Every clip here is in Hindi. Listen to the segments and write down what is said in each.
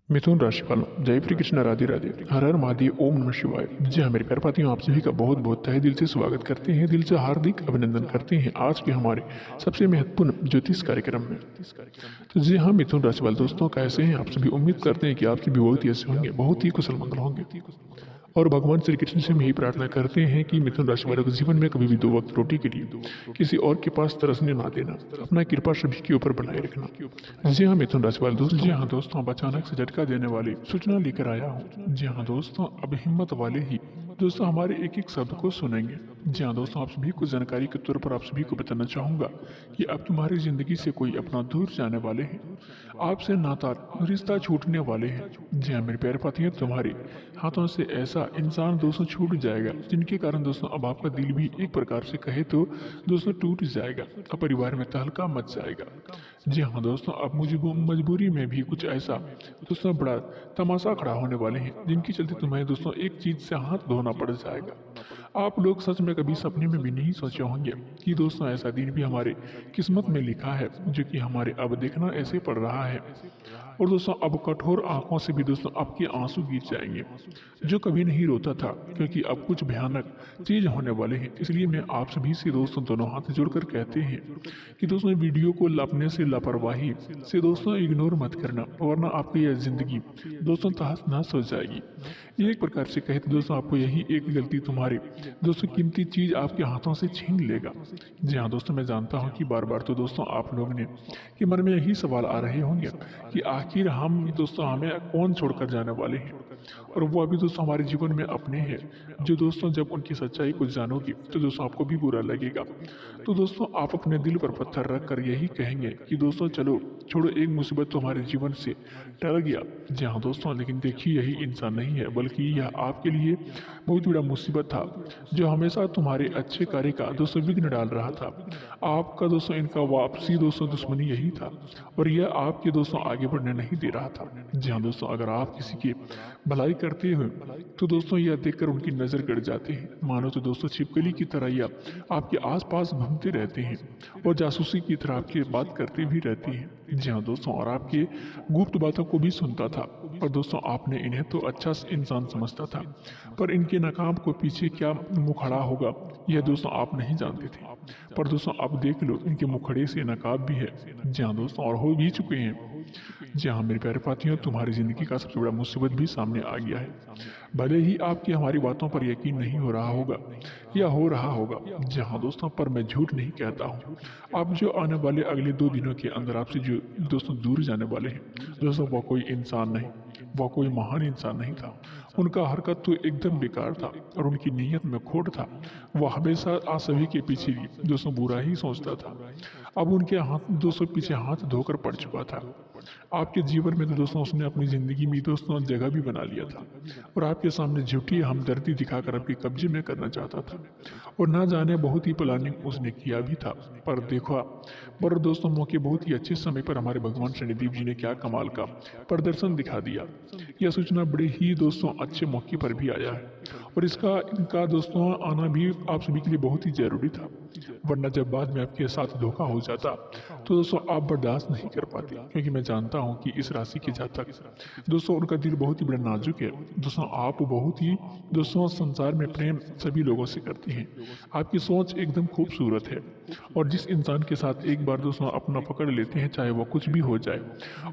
मिथुन राशि वालों, जय श्री कृष्ण, राधे राधे, हर हर महादेव, ओम नमः शिवाय। जी हाँ मेरे प्यारे साथियों, आप सभी का बहुत बहुत तहे दिल से स्वागत करते हैं, दिल से हार्दिक अभिनंदन करते हैं आज के हमारे सबसे महत्वपूर्ण ज्योतिष कार्यक्रम में। तो जी हाँ मिथुन राशि वाले दोस्तों, कैसे हैं आप सभी? उम्मीद करते हैं कि आप सभी बहुत ही अच्छे होंगे, बहुत ही कुशल मंगल होंगे। और भगवान श्री कृष्ण से हम यही प्रार्थना करते हैं कि मिथुन राशि वालों के जीवन में कभी भी दो वक्त रोटी के लिए किसी और के पास तरसने ना देना, अपना कृपा सभी के ऊपर बनाए रखना। जी हाँ मिथुन राशि वाले दोस्तों, जी हाँ दोस्तों, अब अचानक से झटका देने वाली सूचना लेकर आया हूँ। जी हाँ दोस्तों, अब हिम्मत वाले ही दोस्तों हमारे एक एक शब्द को सुनेंगे। जी हाँ दोस्तों, आप सभी को जानकारी के तौर पर आप सभी को बताना चाहूंगा कि अब तुम्हारी जिंदगी से कोई अपना दूर जाने वाले हैं, आपसे नाता रिश्ता छूटने वाले हैं। जी हाँ मेरे प्यारे साथियों, तुम्हारे हाथों से ऐसा इंसान दोस्तों छूट जाएगा जिनके कारण दोस्तों अब आपका दिल भी एक प्रकार से कहे तो दोस्तों टूट जाएगा, अब परिवार में तहलका मच जाएगा। जी हाँ दोस्तों, अब मुझे मजबूरी में भी कुछ ऐसा दोस्तों बड़ा तमाशा खड़ा होने वाले हैं जिनके चलते तुम्हें दोस्तों एक चीज से हाथ धोना पड़ जाएगा। आप लोग सच में कभी सपने में भी नहीं सोचे होंगे कि दोस्तों ऐसा दिन भी हमारे किस्मत में लिखा है, जो कि हमारे अब देखना ऐसे पड़ रहा है। और दोस्तों अब कठोर आंखों से भी दोस्तों आपके आंसू गिर जाएंगे, जो कभी नहीं रोता था, क्योंकि अब कुछ भयानक चीज होने वाले हैं। इसलिए मैं आप सभी से दोस्तों दोनों हाथ जोड़कर कहते हैं कि दोस्तों वीडियो को अपने से लापरवाही से दोस्तों इग्नोर मत करना, वरना आपकी यह जिंदगी दोस्तों तहस नहस हो जाएगी। एक प्रकार से कहे तो दोस्तों आपको यही एक गलती तुम्हारी दोस्तों कीमती चीज आपके हाथों से छीन लेगा। जी हाँ दोस्तों, मैं जानता हूँ कि बार बार तो दोस्तों आप लोग ने कि मन में यही सवाल आ रहे होंगे कि आखिर हम दोस्तों हमें कौन छोड़कर जाने वाले हैं, और वो अभी दोस्तों हमारे जीवन में अपने हैं, जो दोस्तों जब उनकी सच्चाई को जानोगी तो दोस्तों आपको भी बुरा लगेगा। तो दोस्तों आप अपने दिल पर पत्थर रख कर यही कहेंगे कि दोस्तों चलो छोड़ो, एक मुसीबत तो हमारे जीवन से टल गया। जी हाँ दोस्तों, लेकिन देखिए यही इंसान नहीं है, बल्कि यह आपके लिए बहुत बड़ा मुसीबत था, जो हमेशा तुम्हारे अच्छे कार्य का दोस्तों विघ्न डाल रहा था। आपका दोस्तों इनका वापसी दोस्तों दुश्मनी यही था, और यह आपके दोस्तों आगे बढ़ने नहीं दे रहा था। जी हाँ दोस्तों, अगर आप किसी की भलाई करते हुए तो दोस्तों यह देखकर उनकी नजर गड़ जाती है, मानो तो दोस्तों छिपकली की तरह यह आपके आसपास घूमते रहते हैं और जासूसी की तरह आपकी बात करते भी रहती है। जी हाँ दोस्तों, और आपके गुप्त बातों को भी सुनता था, और दोस्तों आपने इन्हें तो अच्छा इंसान समझता था, पर इनके नकाब को पीछे क्या मुखड़ा होगा यह दोस्तों आप नहीं जानते थे। पर दोस्तों आप देख लो, इनके मुखड़े से नकाब भी है। जी हाँ दोस्तों, और हो भी चुके हैं। जी हाँ मेरे प्यारे साथियों, तुम्हारी जिंदगी का सबसे बड़ा मुसीबत भी सामने आ गया है। भले ही आपकी हमारी बातों पर यकीन नहीं हो रहा होगा या हो रहा होगा, जी हाँ दोस्तों, पर मैं झूठ नहीं कहता हूँ। आप जो आने वाले अगले 2 दिनों के अंदर आपसे जो दोस्तों दूर जाने वाले हैं दोस्तों, वह कोई इंसान नहीं, वह कोई महान इंसान नहीं था। उनका हरकत तो एकदम बेकार था, और उनकी नीयत में खोट था। वह हमेशा आप सभी के पीछे दोस्तों बुरा ही सोचता था। अब उनके हाथ दोस्तों पीछे हाथ धोकर पड़ चुका था। आपके जीवन में तो दोस्तों उसने अपनी जिंदगी में दोस्तों जगह भी बना लिया था, और आपके सामने झूठी हमदर्दी दिखाकर आपके कब्जे में करना चाहता था, और ना जाने बहुत ही प्लानिंग उसने किया भी था। पर देखो, पर दोस्तों मौके बहुत ही अच्छे समय पर हमारे भगवान शनिदेव जी ने क्या कमाल का प्रदर्शन दिखा दिया। यह सूचना बड़े ही दोस्तों अच्छे मौके पर भी आया है, और इनका दोस्तों आना भी आप सभी के लिए बहुत ही जरूरी था, वरना जब बाद में आपके साथ धोखा हो जाता तो दोस्तों आप बर्दाश्त नहीं कर पाते। क्योंकि मैं जानता हूँ कि इस राशि के जातक दोस्तों उनका दिल बहुत ही बड़ा नाजुक है। दोस्तों आप बहुत ही दोस्तों संसार में प्रेम सभी लोगों से करते हैं, आपकी सोच एकदम खूबसूरत है, और जिस इंसान के साथ एक बार दोस्तों अपना पकड़ लेते हैं, चाहे वो कुछ भी हो जाए,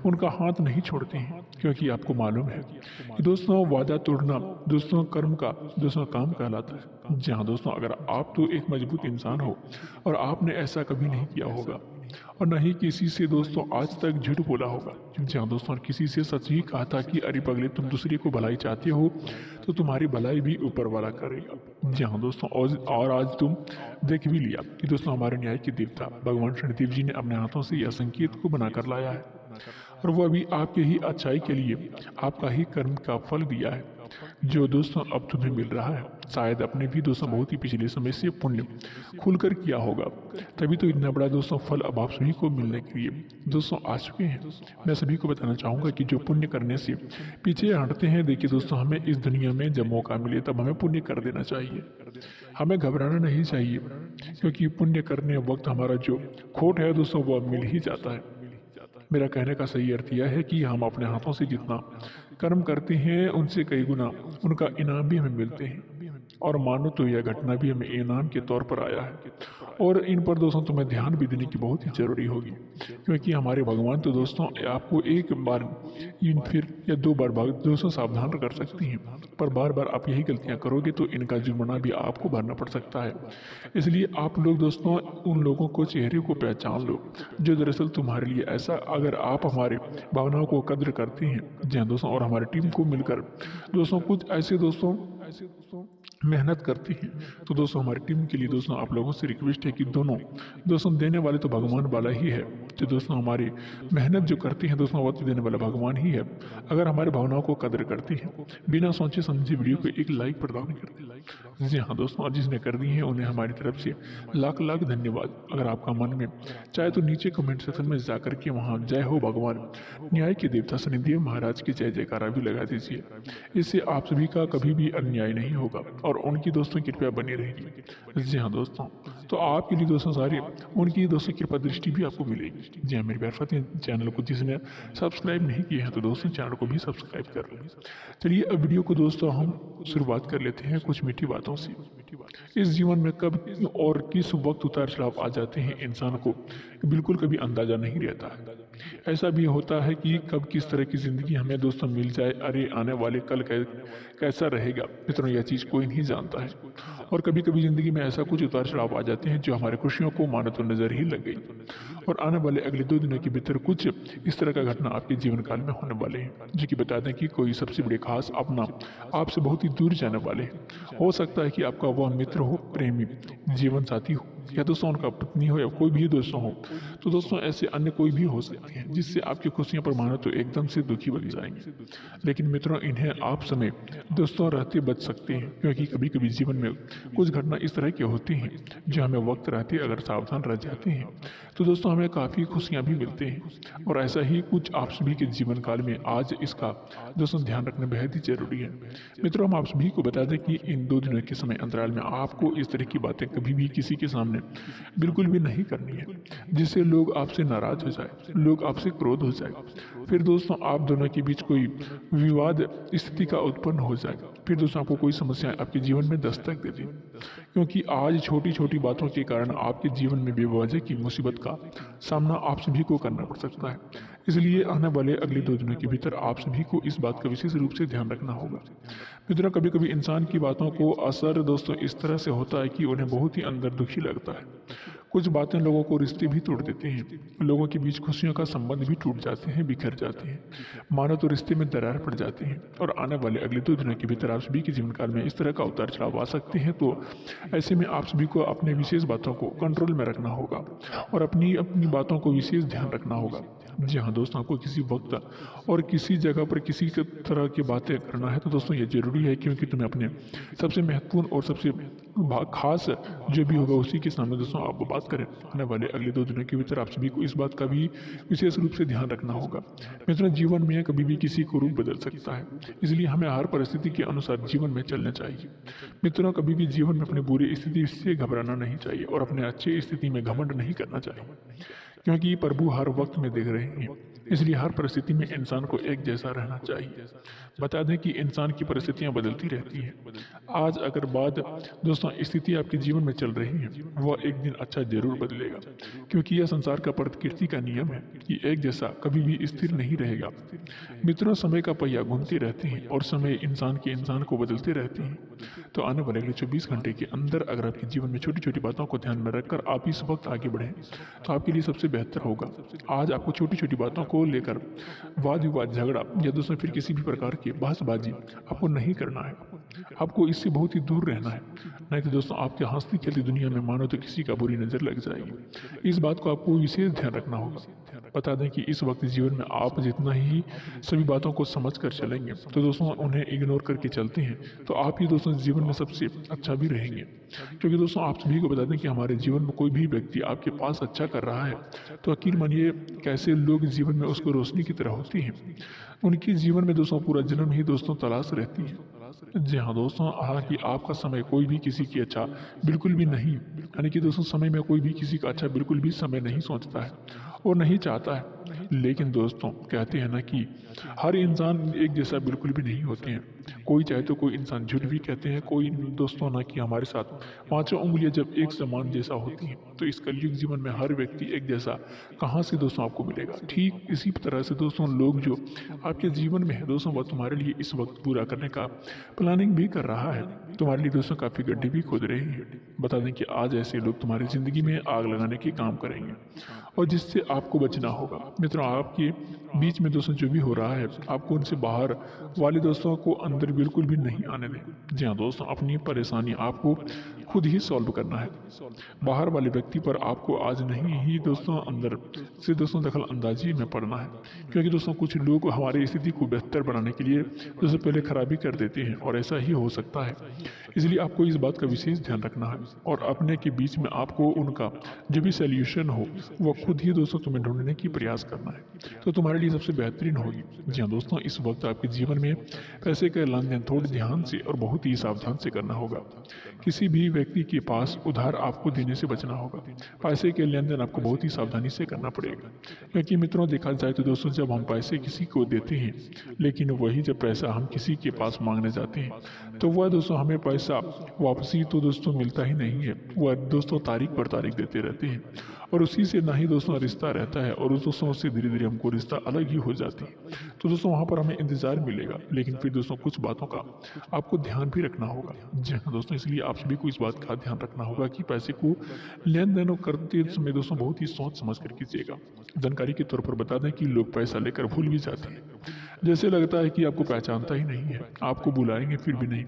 उनका हाथ नहीं छोड़ते हैं। क्योंकि आपको मालूम है कि दोस्तों वादा तोड़ना दोस्तों कर्म का दोस्तों काम कहलाता है। जी हाँ दोस्तों, अगर आप तो एक मजबूत इंसान हो और आपने ऐसा कभी नहीं किया होगा, और न ही किसी से दोस्तों आज तक झूठ बोला होगा। जी हाँ दोस्तों, और किसी से सच ही कहा था कि अरे पगले तुम दूसरे को भलाई चाहते हो तो तुम्हारी भलाई भी ऊपर वाला करेगा। जी हाँ दोस्तों, और आज तुम देख भी लिया कि दोस्तों हमारे न्याय के देवता भगवान शनिदेव जी ने अपने हाथों से यह संकेत को बनाकर लाया है, और वह भी आपके ही अच्छाई के लिए आपका ही कर्म का फल दिया है, जो दोस्तों अब तुम्हें मिल रहा है। शायद अपने भी दोस्तों बहुत ही पिछले समय से पुण्य खुलकर किया होगा, तभी तो इतना बड़ा दोस्तों फल अब आप सभी को मिलने के लिए दोस्तों आ चुके हैं। मैं सभी को बताना चाहूँगा कि जो पुण्य करने से पीछे हटते हैं, देखिए दोस्तों हमें इस दुनिया में जब मौका मिले तब हमें पुण्य कर देना चाहिए, हमें घबराना नहीं चाहिए, क्योंकि पुण्य करने वक्त हमारा जो खोट है दोस्तों वह मिल ही जाता है। मेरा कहने का सही अर्थ यह है कि हम अपने हाथों से जितना कर्म करते हैं उनसे कई गुना उनका इनाम भी हमें मिलते हैं। और मानो तो यह घटना भी हमें इनाम के तौर पर आया है। और इन पर दोस्तों तुम्हें ध्यान भी देने की बहुत ही ज़रूरी होगी, क्योंकि हमारे भगवान तो दोस्तों आपको एक बार फिर या दो बार दोस्तों सावधान कर सकती हैं, पर बार बार आप यही गलतियां करोगे तो इनका जुर्माना भी आपको भरना पड़ सकता है। इसलिए आप लोग दोस्तों उन लोगों को चेहरे को पहचान लो जो दरअसल तुम्हारे लिए ऐसा, अगर आप हमारे भावनाओं को कद्र करते हैं जी हाँ दोस्तों, और हमारी टीम को मिलकर दोस्तों कुछ ऐसे दोस्तों मेहनत करती हैं, तो दोस्तों हमारी टीम के लिए दोस्तों आप लोगों से रिक्वेस्ट है कि दोस्तों देने वाले तो भगवान वाला ही है। तो दोस्तों हमारी मेहनत जो करती हैं दोस्तों वो तो देने वाला भगवान ही है। अगर हमारे भावनाओं को कदर करती हैं, बिना सोचे समझे वीडियो को एक लाइक प्रदान करते। जी हाँ दोस्तों, और जिसने कर दी है उन्हें हमारी तरफ से लाख लाख धन्यवाद। अगर आपका मन में चाहे तो नीचे कमेंट सेक्शन में जाकर के वहाँ जय हो भगवान न्याय के देवता शनिदेव महाराज की जय जयकारा भी लगा दीजिए। इससे आप सभी का कभी भी अन्याय नहीं होगा और उनकी दोस्तों की कृपया बनी रहेगी। जी हाँ दोस्तों, तो आपके लिए दोस्तों सारे उनकी दोस्तों कृपा दृष्टि भी आपको मिलेगी। जी हाँ मेरे प्यार फतेह, चैनल को जिसने सब्सक्राइब नहीं किया है तो दोस्तों चैनल को भी सब्सक्राइब कर लें। चलिए अब वीडियो को दोस्तों हम शुरुआत कर लेते हैं कुछ मीठी बातों से। इस जीवन में कब और किस वक्त उतार चढ़ाव आ जाते हैं इंसान को बिल्कुल कभी अंदाजा नहीं रहता है। ऐसा भी होता है कि कब किस तरह की ज़िंदगी हमें दोस्तों मिल जाए, अरे आने वाले कल कैसा रहेगा मित्रों, यह चीज़ कोई नहीं जानता है। और कभी कभी ज़िंदगी में ऐसा कुछ उतार चढ़ाव आ जाते हैं जो हमारे खुशियों को मानो तो नज़र ही लग गई। और आने वाले अगले 2 दिनों के भीतर कुछ इस तरह का घटना आपके जीवन काल में होने वाले हैं जो कि बता दें कि कोई सबसे बड़े खास अपना आपसे बहुत ही दूर जाने वाले हैं। हो सकता है कि आपका वह मित्र हो, प्रेमी, जीवन साथी हो, या दोस्तों उनका पत्नी हो, या कोई भी दोस्तों हो। तो दोस्तों ऐसे अन्य कोई भी हो सकते हैं जिससे आपकी खुशियां पर मानो तो एकदम से दुखी बन जाएंगे। लेकिन मित्रों इन्हें आप समय दोस्तों रहते बच सकते हैं, क्योंकि कभी कभी जीवन में कुछ घटना इस तरह की होती हैं जो हमें वक्त रहते अगर सावधान रह जाते हैं तो दोस्तों हमें काफ़ी खुशियाँ भी मिलती हैं। और ऐसा ही कुछ आप सभी के जीवन काल में आज इसका दोस्तों ध्यान रखना बेहद ही जरूरी है। मित्रों हम आप सभी को बता दें कि इन 2 दिनों के समय अंतराल में आपको इस तरह की बातें कभी भी किसी के सामने बिल्कुल भी नहीं करनी है जिससे लोग आपसे नाराज हो जाए, लोग आपसे क्रोध हो जाए, फिर दोस्तों आप दोनों के बीच कोई विवाद स्थिति का उत्पन्न हो जाए, फिर दोस्तों आपको कोई समस्या आपके जीवन में दस्तक दे दे। क्योंकि आज छोटी छोटी बातों के कारण आपके जीवन में बेवजह की मुसीबत का सामना आप सभी को करना पड़ सकता है। इसलिए आने वाले अगले 2 दिनों के भीतर आप सभी को इस बात का विशेष रूप से ध्यान रखना होगा। मित्रों कभी कभी इंसान की बातों को असर दोस्तों इस तरह से होता है कि उन्हें बहुत ही अंदर दुखी लगता है। कुछ बातें लोगों को रिश्ते भी तोड़ देते हैं, लोगों के बीच खुशियों का संबंध भी टूट जाते हैं, बिखर जाते हैं, मानो तो रिश्ते में दरार पड़ जाती है। और आने वाले अगले 2 दिनों के भीतर आप सभी के जीवन काल में इस तरह का उतार चढ़ाव आ सकते हैं। तो ऐसे में आप सभी को अपने विशेष बातों को कंट्रोल में रखना होगा और अपनी बातों को विशेष ध्यान रखना होगा। जी हाँ दोस्तों, आपको किसी वक्त और किसी जगह पर किसी तरह की बातें करना है तो दोस्तों ये जरूरी है, क्योंकि तुम्हें अपने सबसे महत्वपूर्ण और सबसे खास जो भी होगा उसी के सामने दोस्तों आप बात करें। आने वाले अगले 2 दिनों के भीतर आप सभी को इस बात का भी विशेष रूप से ध्यान रखना होगा। मित्रों जीवन में कभी भी किसी को रूप बदल सकता है, इसलिए हमें हर परिस्थिति के अनुसार जीवन में चलना चाहिए। मित्रों कभी भी जीवन में अपनी बुरी स्थिति से घबराना नहीं चाहिए और अपने अच्छी स्थिति में घमंड नहीं करना चाहिए, क्योंकि प्रभु हर वक्त में देख रहे हैं। इसलिए हर परिस्थिति में इंसान को एक जैसा रहना चाहिए। बता दें कि इंसान की परिस्थितियां बदलती रहती हैं। आज अगर बात दोस्तों स्थिति आपके जीवन में चल रही है, वह एक दिन अच्छा जरूर बदलेगा, क्योंकि यह संसार का प्रकृति का नियम है कि एक जैसा कभी भी स्थिर नहीं रहेगा। मित्रों समय का पहिया घूमते रहते हैं और समय इंसान को बदलते रहते हैं। तो आने वाले अगले 24 घंटे के अंदर अगर आपके जीवन में छोटी छोटी बातों को ध्यान में रखकर आप इस वक्त आगे बढ़ें तो आपके लिए सबसे बेहतर होगा। आज आपको छोटी छोटी बातों को लेकर वाद विवाद, झगड़ा या दोस्तों फिर किसी भी प्रकार की बहसबाजी आपको नहीं करना है। आपको इससे बहुत ही दूर रहना है, नहीं तो दोस्तों आपके हंसती खेलती दुनिया में मानो तो किसी का बुरी नजर लग जाएगी। इस बात को आपको विशेष ध्यान रखना होगा। बता दें कि इस वक्त जीवन में आप जितना ही सभी बातों को समझ कर चलेंगे तो दोस्तों उन्हें इग्नोर करके चलते हैं तो आप ही दोस्तों जीवन में सबसे अच्छा भी रहेंगे। क्योंकि दोस्तों आप सभी को बता दें कि हमारे जीवन में कोई भी व्यक्ति आपके पास अच्छा कर रहा है तो यकीन मानिए कैसे लोग जीवन में उसको रोशनी की तरह होती हैं। उनके जीवन में दोस्तों पूरा जन्म ही दोस्तों तलाश रहती है। जी हाँ दोस्तों, हालांकि आपका समय कोई भी किसी की अच्छा बिल्कुल भी नहीं, यानी कि दोस्तों समय में कोई भी किसी का अच्छा बिल्कुल भी समय नहीं सोचता है और नहीं चाहता है। लेकिन दोस्तों कहते हैं ना कि हर इंसान एक जैसा बिल्कुल भी नहीं होते हैं। कोई चाहे तो कोई इंसान झूठ भी कहते हैं, कोई दोस्तों ना कि हमारे साथ पांचों उंगलियां जब एक समान जैसा होती हैं तो इस कलयुग जीवन में हर व्यक्ति एक जैसा कहाँ से दोस्तों आपको मिलेगा। ठीक इसी तरह से दोस्तों लोग जो आपके जीवन में है दोस्तों वह तुम्हारे लिए इस वक्त पूरा करने का प्लानिंग भी कर रहा है, तुम्हारे लिए दोस्तों काफ़ी गड्ढे भी खोद रहे हैं। बता दें कि आज ऐसे लोग तुम्हारी ज़िंदगी में आग लगाने के काम करेंगे और जिससे आपको बचना होगा। मित्रों आपके बीच में दोस्तों जो भी हो रहा है आपको उनसे बाहर वाले दोस्तों को अंदर बिल्कुल भी नहीं आने दें। जी हाँ दोस्तों, अपनी परेशानी आपको खुद ही सॉल्व करना है। बाहर वाले व्यक्ति पर आपको आज नहीं ही दोस्तों अंदर से दोस्तों दखल अंदाजी में पड़ना है, क्योंकि दोस्तों कुछ लोग हमारी स्थिति को बेहतर बनाने के लिए दोस्तों पहले खराबी कर देते हैं और ऐसा ही हो सकता है। इसलिए आपको इस बात का विशेष ध्यान रखना है और अपने के बीच में आपको उनका जो भी सोल्यूशन हो वह खुद ही दोस्तों तुम्हें ढूंढने की प्रयास करना है, तो तुम्हारे लिए सबसे बेहतरीन होगी। जी हाँ दोस्तों, इस वक्त आपके जीवन में पैसे का लेन देन थोड़े ध्यान से और बहुत ही सावधान से करना होगा। किसी भी व्यक्ति के पास उधार आपको देने से बचना होगा। पैसे के लेन देन आपको बहुत ही सावधानी से करना पड़ेगा, क्योंकि मित्रों देखा जाए तो दोस्तों जब हम पैसे किसी को देते हैं लेकिन वही जब पैसा हम किसी के पास मांगने जाते हैं तो वह दोस्तों हमें पैसा वापसी तो दोस्तों मिलता ही नहीं है। वह दोस्तों तारीख पर तारीख देते रहते हैं और उसी से ना ही दोस्तों रिश्ता रहता है और उस दोस्तों से धीरे धीरे हमको रिश्ता अलग ही हो जाती है। तो दोस्तों वहाँ पर हमें इंतजार मिलेगा, लेकिन फिर दोस्तों कुछ बातों का आपको ध्यान भी रखना होगा। जी हाँ दोस्तों, इसलिए आप सभी को इस बात का ध्यान रखना होगा कि पैसे को लेन देन करते समय दोस्तों बहुत ही सोच समझ कर कीजिएगा। जानकारी के तौर पर बता दें कि लोग पैसा लेकर भूल भी जाते हैं, जैसे लगता है कि आपको पहचानता ही नहीं है, आपको बुलाएंगे फिर भी नहीं,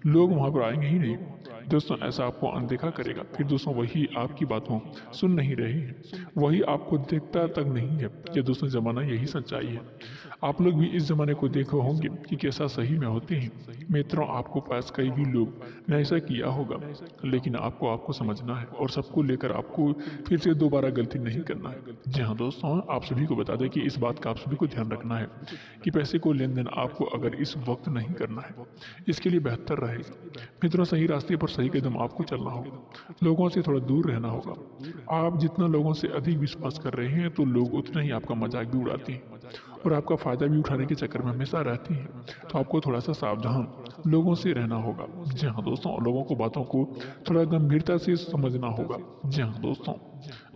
लोग वहाँ पर आएंगे ही नहीं। दोस्तों ऐसा आपको अनदेखा करेगा, फिर दोस्तों वही आपकी बातों सुन नहीं रहे हैं, वही आपको देखता तक नहीं है। ये दोस्तों ज़माना यही सच्चाई है। आप लोग भी इस ज़माने को देखो होंगे कि कैसा सही में होते हैं। मित्रों आपको पास कई भी लोग ने ऐसा किया होगा, लेकिन आपको समझना है और सबको लेकर आपको फिर से दोबारा गलती नहीं करना है। जी हाँ दोस्तों, आप सभी को बता दें कि इस बात का आप सभी को ध्यान रखना है कि पैसे को लेन देन आपको अगर इस वक्त नहीं करना है, इसके लिए बेहतर रहेगा मित्रों सही रास्ते पर सही कदम आपको चलना होगा, लोगों से थोड़ा दूर रहना होगा। आप जितना लोगों से अधिक विश्वास कर रहे हैं तो लोग उतना ही आपका मजाक भी उड़ाते हैं और आपका फ़ायदा भी उठाने के चक्कर में हमेशा रहती हैं। तो आपको थोड़ा सा सावधान लोगों से रहना होगा। जी हाँ दोस्तों, लोगों को बातों को थोड़ा गंभीरता से समझना होगा। जी हाँ दोस्तों,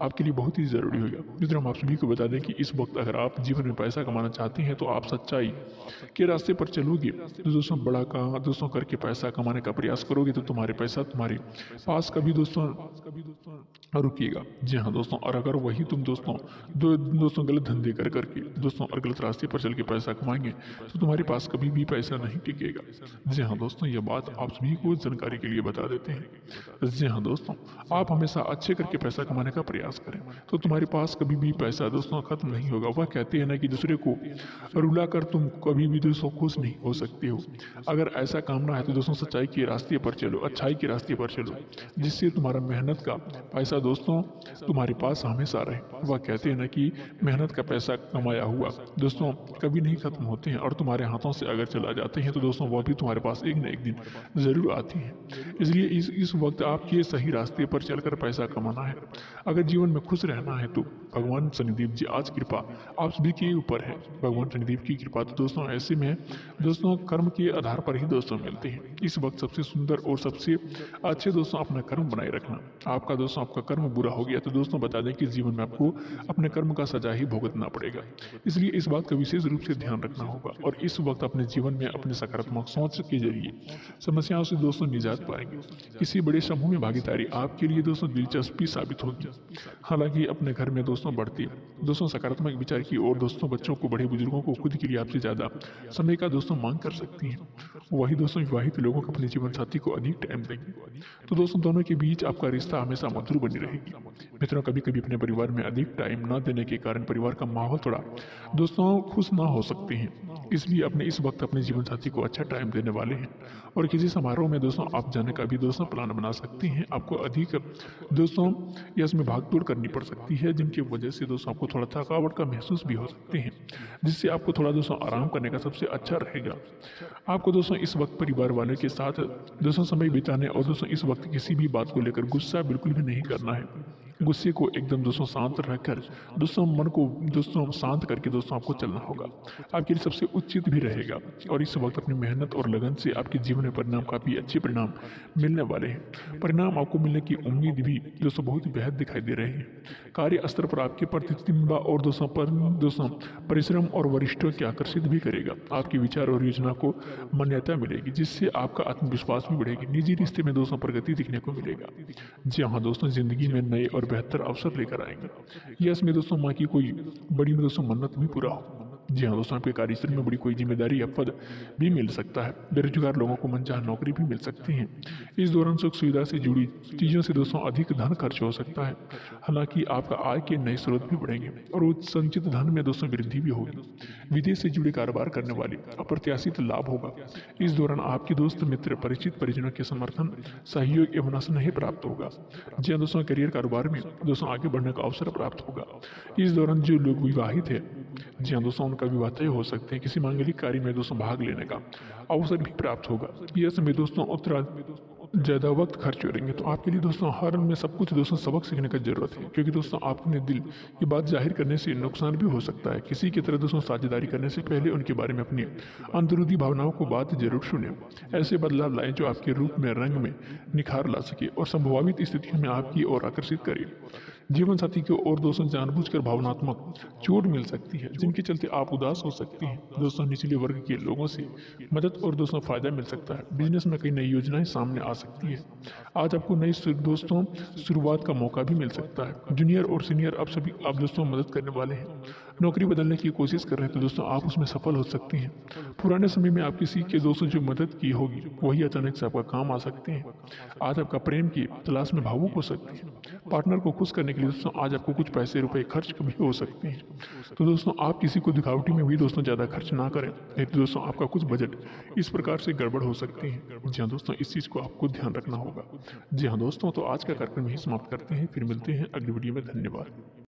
आपके लिए बहुत ही ज़रूरी होगा। मित्रों हम आप सभी को बता दें कि इस वक्त अगर आप जीवन में पैसा कमाना चाहते हैं तो आप सच्चाई के रास्ते पर चलोगे तो दोस्तों बड़ा काम दोस्तों करके पैसा कमाने का प्रयास करोगे तो तुम्हारे पैसा तुम्हारे पास कभी दोस्तों रुकिएगा। जी हाँ दोस्तों, और अगर वही तुम दोस्तों गलत धंधे कर करके दोस्तों और गलत रास्ते पर चल के पैसा कमाएंगे तो तुम्हारे पास कभी भी पैसा नहीं टिकेगा। जी हाँ दोस्तों, ये बात आप सभी को जानकारी के लिए बता देते हैं। जी हाँ दोस्तों, आप हमेशा अच्छे करके पैसा कमाने का प्रयास करें तो तुम्हारे पास कभी भी पैसा दोस्तों खत्म नहीं होगा। वह कहते हैं ना कि दूसरे को रुला कर तुम कभी भी दोस्तों खुश नहीं हो सकते हो। अगर ऐसा कामना है तो दोस्तों सच्चाई के रास्ते पर चलो, अच्छाई के रास्ते पर चलो, जिससे तुम्हारा मेहनत का पैसा दोस्तों तुम्हारे पास हमेशा रहे। वह कहते हैं ना कि मेहनत का पैसा कमाया हुआ दोस्तों कभी नहीं खत्म होते हैं और तुम्हारे हाथों से अगर चला जाते हैं तो दोस्तों वह भी तुम्हारे पास एक न एक दिन ज़रूर आती हैं। इसलिए इस वक्त आपके सही रास्ते पर चलकर पैसा कमाना है। अगर जीवन में खुश रहना है तो भगवान शनिदेव जी आज कृपा आप सभी के ऊपर है। भगवान शनिदेव की कृपा तो दोस्तों ऐसे में दोस्तों कर्म के आधार पर ही दोस्तों मिलते हैं। इस वक्त सबसे सुंदर और सबसे अच्छे दोस्तों अपना कर्म बनाए रखना। आपका दोस्तों आपका कर्म बुरा हो गया तो दोस्तों बता दें कि जीवन में आपको अपने कर्म का सजा ही भुगतना पड़ेगा। इसलिए इस बात का विशेष रूप से ध्यान रखना होगा और इस वक्त अपने जीवन में अपने सकारात्मक सोच के जरिए समस्याओं से दोस्तों निजात पाएंगे। किसी बड़े समूह में भागीदारी आपके लिए दोस्तों दिलचस्पी साबित होगी। हालांकि अपने घर में दोस्तों बढ़ती दोस्तों सकारात्मक विचार की और दोस्तों बच्चों को बड़े बुजुर्गों को खुद के लिए आपसे ज़्यादा समय का दोस्तों मांग कर सकती हैं। वही दोस्तों विवाहित लोगों को अपने जीवन साथी को अधिक टाइम देंगे तो दोस्तों दोनों के बीच आपका रिश्ता हमेशा मधुर बनी रहेगी। मित्रों कभी कभी अपने परिवार में अधिक टाइम न देने के कारण परिवार का माहौल थोड़ा दोस्तों खुश ना हो सकते हैं। इसलिए अपने इस वक्त अपने जीवन साथी को अच्छा टाइम देने वाले हैं और किसी समारोह में दोस्तों आप जाने का भी दोस्तों प्लान बना सकते हैं। आपको अधिक दोस्तों या इसमें भागदौड़ करनी पड़ सकती है जिनकी वजह से दोस्तों आपको थोड़ा थकावट का महसूस भी हो सकते हैं, जिससे आपको थोड़ा दोस्तों आराम करने का सबसे अच्छा रहेगा। आपको दोस्तों इस वक्त परिवार वालों के साथ दोस्तों समय बिताने और दोस्तों इस वक्त किसी भी बात को लेकर गुस्सा बिल्कुल भी नहीं करना है। गुस्से को एकदम दोस्तों शांत रखकर दोस्तों मन को दोस्तों शांत करके दोस्तों आपको चलना होगा। आपके लिए सबसे उचित भी रहेगा और इस वक्त अपनी मेहनत और लगन से आपके जीवन में परिणाम काफ़ी अच्छे परिणाम मिलने वाले हैं। परिणाम आपको मिलने की उम्मीद भी दोस्तों बहुत ही बेहद दिखाई दे रहे हैं। कार्य स्तर पर आपके प्रतिबिंबा और दोस्तों परिश्रम और वरिष्ठों के आकर्षित भी करेगा। आपके विचार और योजना को मान्यता मिलेगी, जिससे आपका आत्मविश्वास भी बढ़ेगी। निजी रिश्ते में दोस्तों प्रगति दिखने को मिलेगा। जी हाँ दोस्तों, जिंदगी में नए और बेहतर अवसर लेकर आएंगे। यस में दोस्तों माँ की कोई बड़ी में दोस्तों मन्नत भी पूरा हो। जी हाँ दोस्तों, आपके कार्यस्थल में बड़ी कोई जिम्मेदारी या पद भी मिल सकता है। बेरोजगार लोगों को मनचाहा नौकरी भी मिल सकती है। इस दौरान सुख सुविधा से जुड़ी चीज़ों से दोस्तों अधिक धन खर्च हो सकता है। हालांकि आपका आय के नए स्रोत भी बढ़ेंगे और उस संचित धन में दोस्तों वृद्धि भी होगी। विदेश से जुड़े कारोबार करने वाले अप्रत्याशित लाभ होगा। इस दौरान आपके दोस्त मित्र परिचित परिजनों के समर्थन सहयोग एवं स्नेह प्राप्त होगा। जी हाँ दोस्तों, करियर कारोबार में दोस्तों आगे बढ़ने का अवसर प्राप्त होगा। इस दौरान जो लोग विवाहित है, जी हाँ दोस्तों, उनका विवाह तय हो सकते हैं। किसी मांगलिक कार्य में दोस्तों भाग लेने का अवसर भी प्राप्त होगा। यह समय दोस्तों उतना ज़्यादा वक्त खर्च करेंगे तो आपके लिए दोस्तों हर में सब कुछ दोस्तों सबक सीखने की जरूरत है, क्योंकि दोस्तों अपने दिल की बात जाहिर करने से नुकसान भी हो सकता है। किसी की तरह दोस्तों साझेदारी करने से पहले उनके बारे में अपनी अंदरूनी भावनाओं को बात जरूर सुने। ऐसे बदलाव लाएं जो आपके रूप में रंग में निखार ला सके और संभावित स्थितियों में आपकी ओर आकर्षित करे। जीवन साथी को और दोस्तों जानबूझकर भावनात्मक चोट मिल सकती है, जिनके चलते आप उदास हो सकते हैं। दोस्तों निचले वर्ग के लोगों से मदद और दोस्तों फायदा मिल सकता है। बिजनेस में कई नई योजनाएं सामने आ सकती है। आज आपको नई दोस्तों शुरुआत का मौका भी मिल सकता है। जूनियर और सीनियर आप सभी आप दोस्तों मदद करने वाले हैं। नौकरी बदलने की कोशिश कर रहे हैं तो दोस्तों आप उसमें सफल हो सकते हैं। पुराने समय में आप किसी के दोस्तों जो मदद की होगी वही अचानक से आपका काम आ सकते हैं। आज आपका प्रेम की तलाश में भावुक हो सकते हैं। पार्टनर को खुश करने के लिए दोस्तों आज आपको कुछ पैसे रुपए खर्च भी हो सकते हैं। तो दोस्तों आप किसी को दिखावटी में भी दोस्तों ज़्यादा खर्च ना करें, नहीं तो दोस्तों आपका कुछ बजट इस प्रकार से गड़बड़ हो सकती है। जी हाँ दोस्तों, इस चीज़ को आपको ध्यान रखना होगा। जी हाँ दोस्तों, तो आज का कार्यक्रम यही समाप्त करते हैं। फिर मिलते हैं अगली वीडियो में। धन्यवाद।